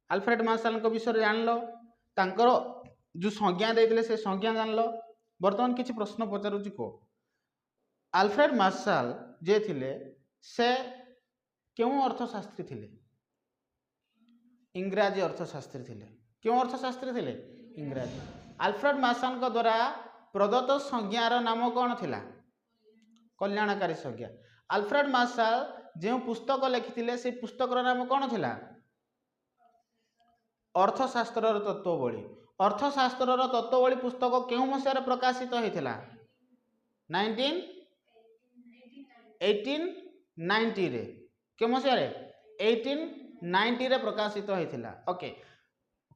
Alfred martial विषय जान तांकर जो संज्ञा देते से संज्ञा जान बर्तमान किसी प्रश्न पचारुची को आल्फ्रेड मार्शल जे थिले से क्यों अर्थशास्त्री थिले इंग्राजी अर्थशास्त्री थिले क्यों अर्थशास्त्री थिले इंग्राजी आल्फ्रेड मार्शल द्वारा प्रदत्त संज्ञार नाम कौन थिला कल्याणकारी संज्ञा आल्फ्रेड मार्शल जो पुस्तक लिखिथिले से पुस्तकर नाम कौन थिला अर्थशास्त्र तत्वबली अर्थशास्त्र तत्वबली पुस्तक क्यों मसीह प्रकाशित होता 1890 रे क्यों मसीह 1890 रे प्रकाशित होता ओके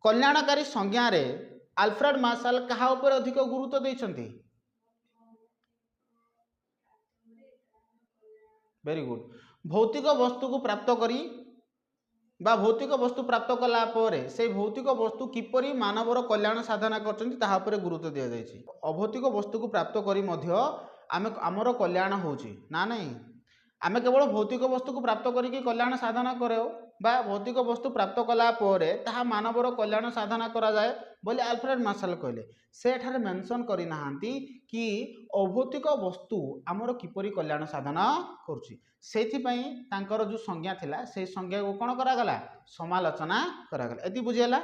कल्याणकारी संज्ञा रे आल्फ्रेड मार्शल कहा ऊपर अधिक गुरुत्व देइछंती वेरी गुड भौतिक वस्तु को प्राप्त करी बा भौतिक वस्तु प्राप्त कला परे से भौतिक वस्तु किपरि मानवर कल्याण साधना करछंती ताहा उपरे गुरुत्व दिया जायछि अभौतिक वस्तु को प्राप्त करी मध्य आमे हमर कल्याण होउछि ना नहीं आमे केवल भौतिक वस्तु को प्राप्त करिक कल्याण साधना करो बा भौतिक वस्तु प्राप्त कला परे ताहा मानवर कल्याण साधना करा जाए बोले आल्फ्रेड मार्शल कहले से एठारे मेंशन करि नाहांती कि अभौतिक वस्तु आमर किपरि कल्याण साधना करूछि सेथि पई तांकर जो संज्ञा थिला से संज्ञा को कोन करा गला समालोचना करा गला एति बुझियला।